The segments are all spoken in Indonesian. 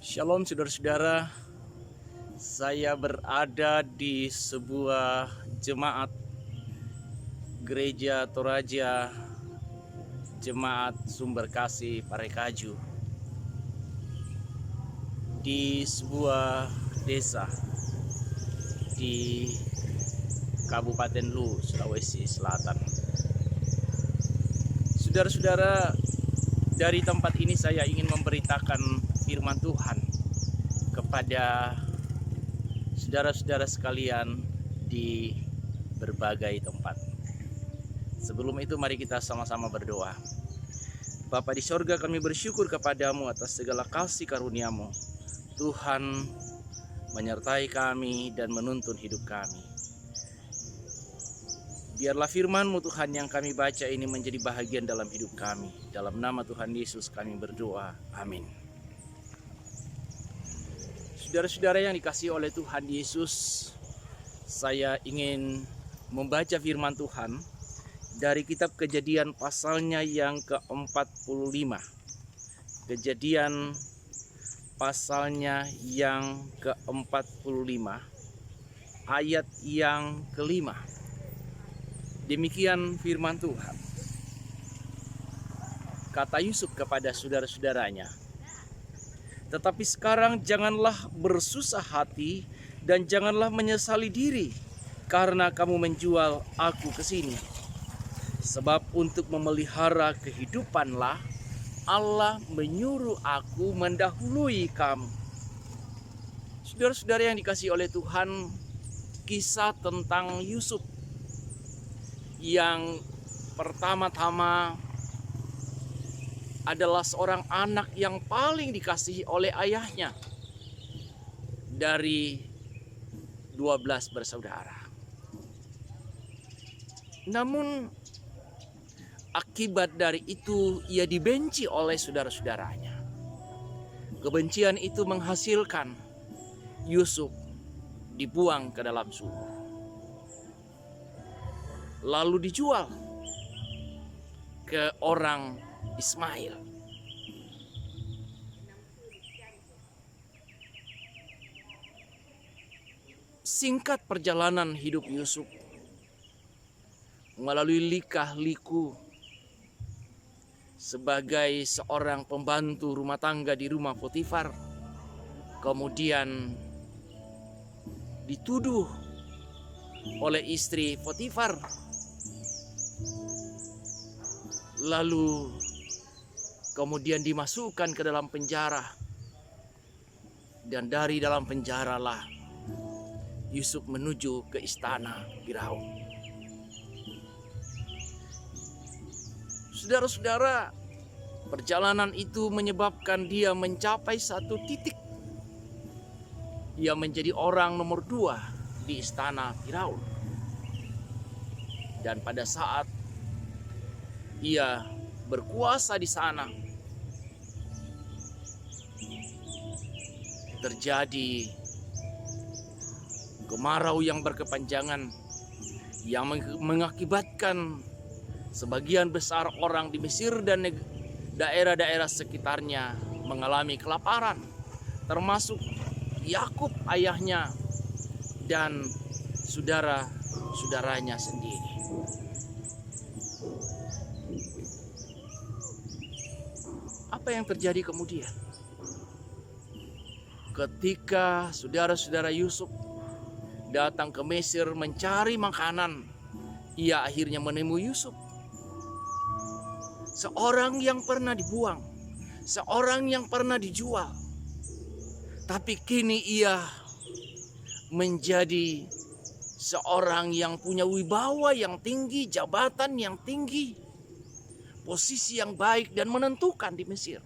Shalom saudara-saudara, saya berada di sebuah jemaat Gereja Toraja Jemaat Sumber Kasih Parekaju di sebuah desa di Kabupaten Lu, Sulawesi Selatan. Saudara-saudara, dari tempat ini saya ingin memberitakan firman Tuhan kepada saudara-saudara sekalian di berbagai tempat. Sebelum itu mari kita sama-sama berdoa. Bapa di sorga, kami bersyukur kepadamu atas segala kasih karunia-Mu. Tuhan menyertai kami dan menuntun hidup kami. Biarlah firman-Mu Tuhan yang kami baca ini menjadi bahagian dalam hidup kami. Dalam nama Tuhan Yesus kami berdoa. Amin. Saudara-saudara yang dikasihi oleh Tuhan Yesus, saya ingin membaca firman Tuhan dari kitab Kejadian pasalnya yang ke-45. Kejadian pasalnya yang ke-45, ayat yang ke-5. Demikian firman Tuhan. Kata Yusuf kepada saudara-saudaranya, "Tetapi sekarang janganlah bersusah hati dan janganlah menyesali diri karena kamu menjual aku ke sini. Sebab untuk memelihara kehidupanlah Allah menyuruh aku mendahului kamu." Saudara-saudara yang dikasihi oleh Tuhan, kisah tentang Yusuf yang pertama-tama adalah seorang anak yang paling dikasihi oleh ayahnya dari 12 bersaudara. Namun akibat dari itu ia dibenci oleh saudara-saudaranya. Kebencian itu menghasilkan Yusuf dibuang ke dalam sumur, lalu dijual ke orang Ismail. Singkat perjalanan hidup Yusuf melalui lika-liku sebagai seorang pembantu rumah tangga di rumah Potifar, kemudian dituduh oleh istri Potifar, lalu kemudian dimasukkan ke dalam penjara, dan dari dalam penjaralah Yusuf menuju ke istana Firaun. Saudara-saudara, perjalanan itu menyebabkan dia mencapai satu titik. Ia menjadi orang nomor 2 di istana Firaun. Dan pada saat ia berkuasa di sana, terjadi kemarau yang berkepanjangan yang mengakibatkan sebagian besar orang di Mesir dan daerah-daerah sekitarnya mengalami kelaparan, termasuk Yakub ayahnya dan saudara-saudaranya sendiri. Apa yang terjadi kemudian? Ketika saudara-saudara Yusuf datang ke Mesir mencari makanan, ia akhirnya menemui Yusuf, seorang yang pernah dibuang, seorang yang pernah dijual, tapi kini ia menjadi seorang yang punya wibawa yang tinggi, jabatan yang tinggi, posisi yang baik dan menentukan di Mesir.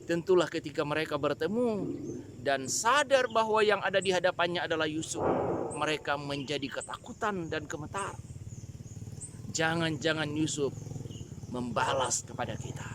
Tentulah ketika mereka bertemu dan sadar bahwa yang ada di hadapannya adalah Yusuf, mereka menjadi ketakutan dan gemetar. Jangan-jangan Yusuf membalas kepada kita.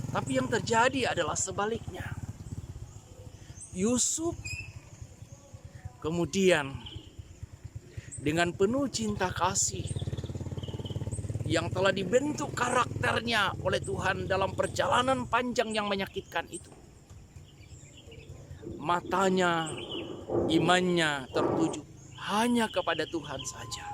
Tapi yang terjadi adalah sebaliknya. Yusuf kemudian dengan penuh cinta kasih yang telah dibentuk karakternya oleh Tuhan dalam perjalanan panjang yang menyakitkan itu. Matanya, imannya tertuju hanya kepada Tuhan saja.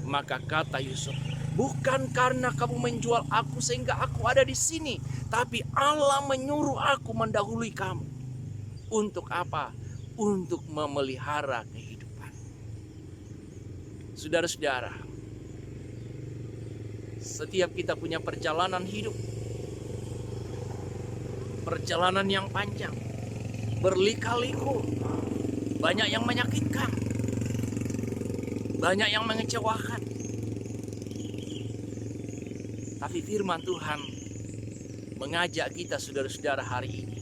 Maka kata Yusuf, bukan karena kamu menjual aku sehingga aku ada di sini, tapi Allah menyuruh aku mendahului kamu. Untuk apa? Untuk memelihara kehidupan. Saudara-saudara, setiap kita punya perjalanan hidup, perjalanan yang panjang, berlika-liku, banyak yang menyakitkan, banyak yang mengecewakan. Tapi firman Tuhan mengajak kita saudara-saudara hari ini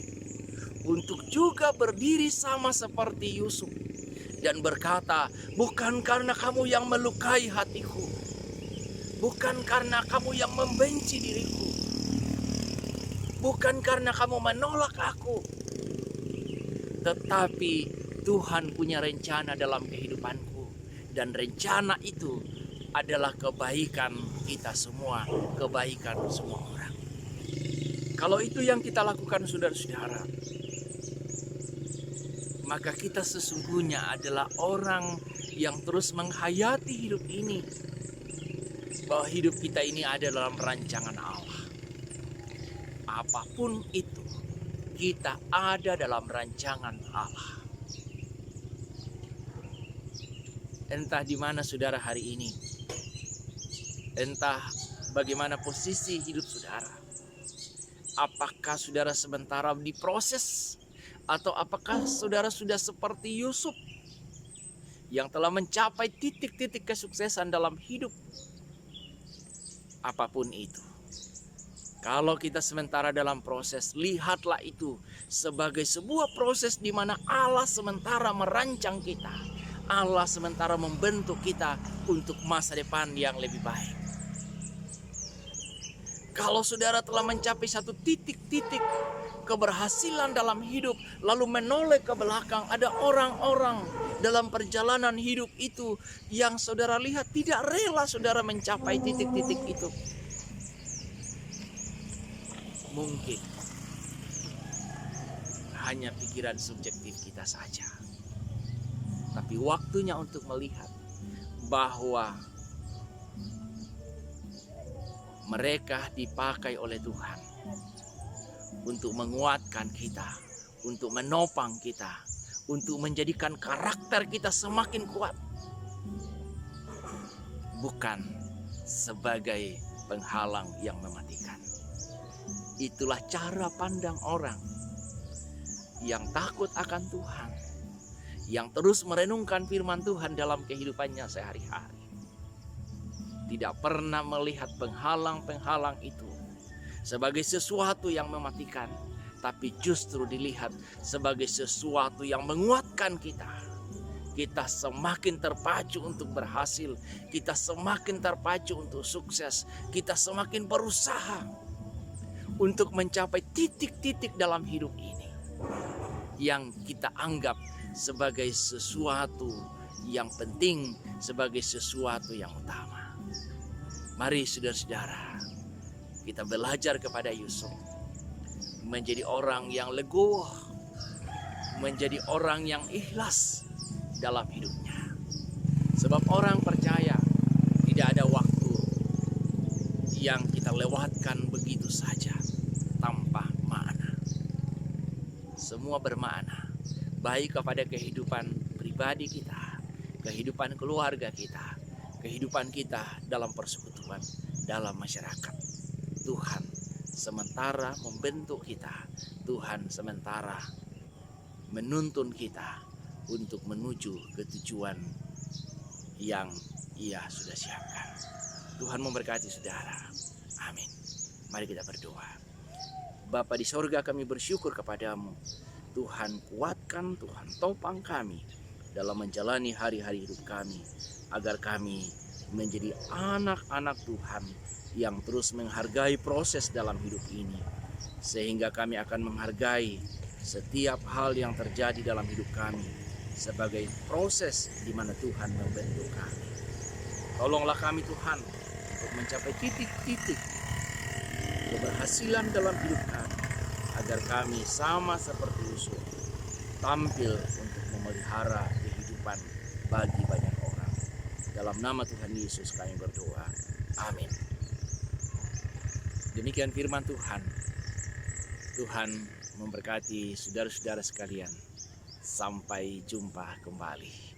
untuk juga berdiri sama seperti Yusuf dan berkata, bukan karena kamu yang melukai hatiku, bukan karena kamu yang membenci diriku, bukan karena kamu menolak aku, tetapi Tuhan punya rencana dalam kehidupanku, dan rencana itu adalah kebaikan kita semua, kebaikan semua orang. Kalau itu yang kita lakukan saudara-saudara, maka kita sesungguhnya adalah orang yang terus menghayati hidup ini, bahwa hidup kita ini ada dalam rancangan Allah. Apapun itu, kita ada dalam rancangan Allah. Entah di mana saudara hari ini, entah bagaimana posisi hidup saudara, apakah saudara sementara diproses, atau apakah saudara sudah seperti Yusuf yang telah mencapai titik-titik kesuksesan dalam hidup. Apapun itu, kalau kita sementara dalam proses, lihatlah itu sebagai sebuah proses di mana Allah sementara merancang kita, Allah sementara membentuk kita untuk masa depan yang lebih baik. Kalau saudara telah mencapai satu titik-titik keberhasilan dalam hidup, lalu menoleh ke belakang, ada orang-orang dalam perjalanan hidup itu yang saudara lihat tidak rela saudara mencapai titik-titik itu. Mungkin hanya pikiran subjektif kita saja. Tapi waktunya untuk melihat bahwa mereka dipakai oleh Tuhan untuk menguatkan kita, untuk menopang kita, untuk menjadikan karakter kita semakin kuat. Bukan sebagai penghalang yang mematikan. Itulah cara pandang orang yang takut akan Tuhan, yang terus merenungkan firman Tuhan dalam kehidupannya sehari-hari. Tidak pernah melihat penghalang-penghalang itu sebagai sesuatu yang mematikan, tapi justru dilihat sebagai sesuatu yang menguatkan kita. Kita semakin terpacu untuk berhasil, kita semakin terpacu untuk sukses, kita semakin berusaha untuk mencapai titik-titik dalam hidup ini yang kita anggap sebagai sesuatu yang penting, sebagai sesuatu yang utama. Mari saudara-saudara, kita belajar kepada Yusuf menjadi orang yang legowo, menjadi orang yang ikhlas dalam hidupnya. Sebab orang percaya tidak ada waktu yang kita lewatkan begitu saja tanpa makna. Semua bermakna, baik kepada kehidupan pribadi kita, kehidupan keluarga kita, kehidupan kita dalam persekutuan, dalam masyarakat. Tuhan sementara membentuk kita, Tuhan sementara menuntun kita untuk menuju ke tujuan yang Ia sudah siapkan. Tuhan memberkati saudara. Amin. Mari kita berdoa. Bapa di sorga, kami bersyukur kepadamu. Tuhan kuatkan, Tuhan topang kami dalam menjalani hari-hari hidup kami, agar kami menjadi anak-anak Tuhan yang terus menghargai proses dalam hidup ini, sehingga kami akan menghargai setiap hal yang terjadi dalam hidup kami sebagai proses di mana Tuhan membentuk kami. Tolonglah kami Tuhan untuk mencapai titik-titik keberhasilan dalam hidup kami, agar kami sama seperti Yusuf tampil untuk memelihara kehidupan bagi banyak orang. Dalam nama Tuhan Yesus kami berdoa. Amin. Demikian firman Tuhan. Tuhan memberkati saudara-saudara sekalian. Sampai jumpa kembali.